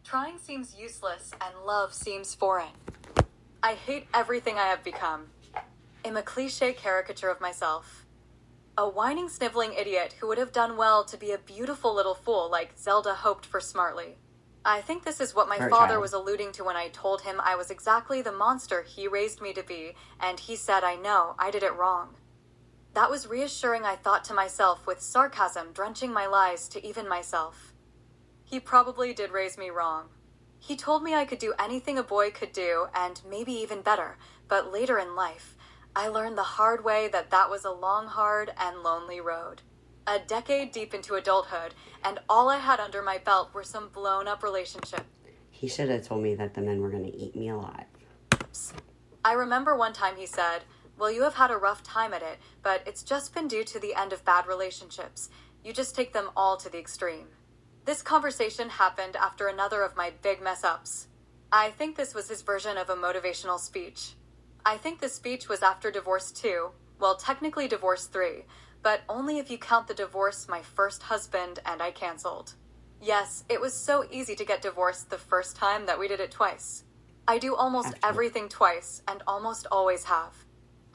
Trying seems useless and love seems foreign. I hate everything I have become. I'm a cliche caricature of myself. A whining, sniveling idiot who would have done well to be a beautiful little fool like Zelda hoped for smartly. I think this is what my father was alluding to when I told him I was exactly the monster he raised me to be, and he said I know I did it wrong. That was reassuring, I thought to myself, with sarcasm drenching my lies to even myself. He probably did raise me wrong. He told me I could do anything a boy could do, and maybe even better, but later in life, I learned the hard way that that was a long, hard, and lonely road. A decade deep into adulthood, and all I had under my belt were some blown-up relationships. He should have told me that the men were going to eat me alive. I remember one time he said, "Well, you have had a rough time at it, but it's just been due to the end of bad relationships. You just take them all to the extreme." This conversation happened after another of my big mess-ups. I think this was his version of a motivational speech. I think the speech was after divorce 2, well, technically divorce 3, but only if you count the divorce my first husband and I canceled. Yes, it was so easy to get divorced the first time that we did it twice. I do almost everything twice and almost always have.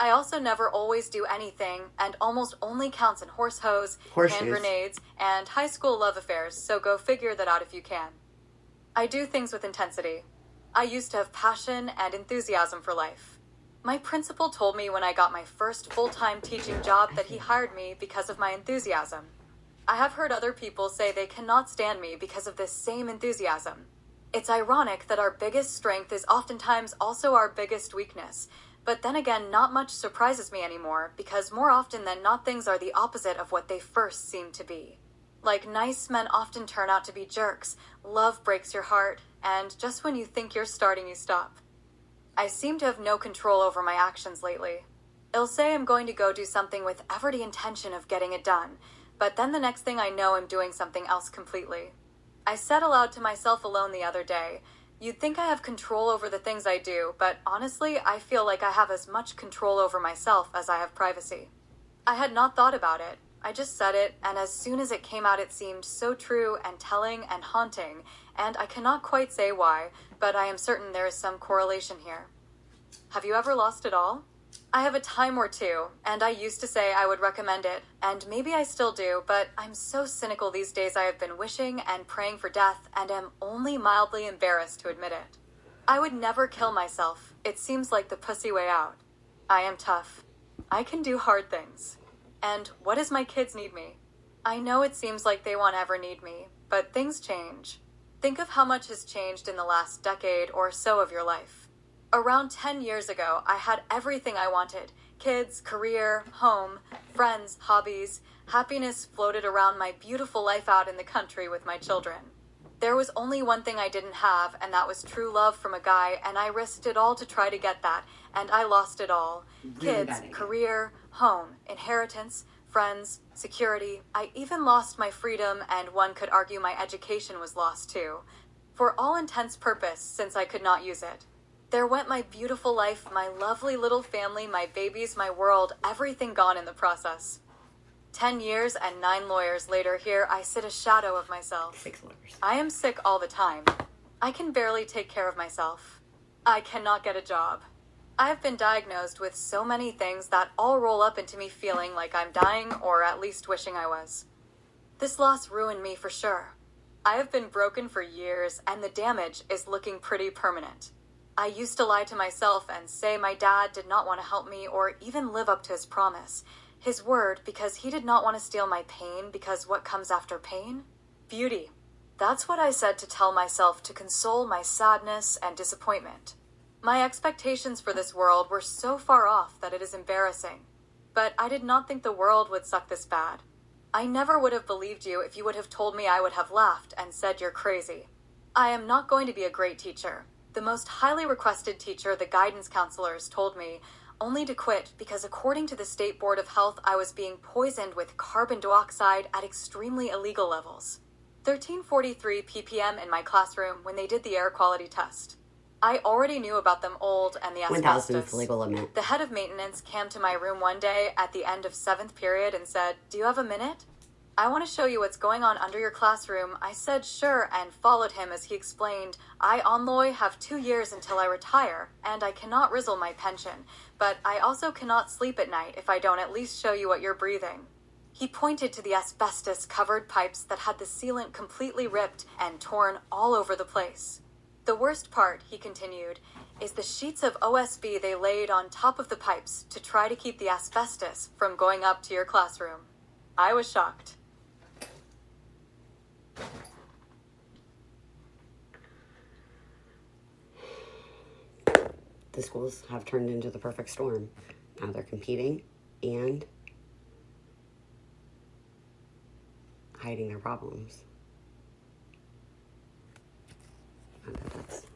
I also never always do anything and almost only counts in horse hose, hand grenades, and high school love affairs, so go figure that out if you can. I do things with intensity. I used to have passion and enthusiasm for life. My principal told me when I got my first full-time teaching job that he hired me because of my enthusiasm. I have heard other people say they cannot stand me because of this same enthusiasm. It's ironic that our biggest strength is oftentimes also our biggest weakness, but then again, not much surprises me anymore because more often than not things are the opposite of what they first seem to be. Like nice men often turn out to be jerks, love breaks your heart, and just when you think you're starting, you stop. I seem to have no control over my actions lately. I'll say I'm going to go do something with every intention of getting it done, but then the next thing I know I'm doing something else completely. I said aloud to myself alone the other day, "You'd think I have control over the things I do, but honestly, I feel like I have as much control over myself as I have privacy." I had not thought about it. I just said it, and as soon as it came out it seemed so true and telling and haunting, and I cannot quite say why, but I am certain there is some correlation here. Have you ever lost it all? I have a time or two, and I used to say I would recommend it, and maybe I still do, but I'm so cynical these days I have been wishing and praying for death and am only mildly embarrassed to admit it. I would never kill myself. It seems like the pussy way out. I am tough. I can do hard things. And what does my kids need me? I know it seems like they won't ever need me, but things change. Think of how much has changed in the last decade or so of your life. Around 10 years ago, I had everything I wanted. Kids, career, home, friends, hobbies. Happiness floated around my beautiful life out in the country with my children. There was only one thing I didn't have, and that was true love from a guy, and I risked it all to try to get that, and I lost it all. Kids, career, home, inheritance, friends, security. I even lost my freedom, and one could argue my education was lost too. For all intents purpose, since I could not use it. There went my beautiful life, my lovely little family, my babies, my world, everything gone in the process. 10 years and 9 lawyers later, here I sit a shadow of myself. 6 lawyers. I am sick all the time. I can barely take care of myself. I cannot get a job. I have been diagnosed with so many things that all roll up into me feeling like I'm dying, or at least wishing I was. This loss ruined me for sure. I have been broken for years, and the damage is looking pretty permanent. I used to lie to myself and say my dad did not want to help me or even live up to his promise. His word, because he did not want to steal my pain, because what comes after pain? Beauty. That's what I said to tell myself to console my sadness and disappointment. My expectations for this world were so far off that it is embarrassing. But I did not think the world would suck this bad. I never would have believed you if you would have told me. I would have laughed and said you're crazy. I am not going to be a great teacher. The most highly requested teacher, the guidance counselors, told me, only to quit because according to the State Board of Health, I was being poisoned with carbon dioxide at extremely illegal levels. 1343 ppm in my classroom when they did the air quality test. I already knew about them old and the asbestos. Legal limit. The head of maintenance came to my room one day at the end of 7th period and said, "Do you have a minute?" I want to show you what's going on under your classroom. I said sure and followed him as he explained, I, Onloy, have 2 years until I retire, and I cannot rizzle my pension, but I also cannot sleep at night if I don't at least show you what you're breathing. He pointed to the asbestos-covered pipes that had the sealant completely ripped and torn all over the place. The worst part, he continued, is the sheets of OSB they laid on top of the pipes to try to keep the asbestos from going up to your classroom. I was shocked. The schools have turned into the perfect storm. Now they're competing and hiding their problems. I bet that's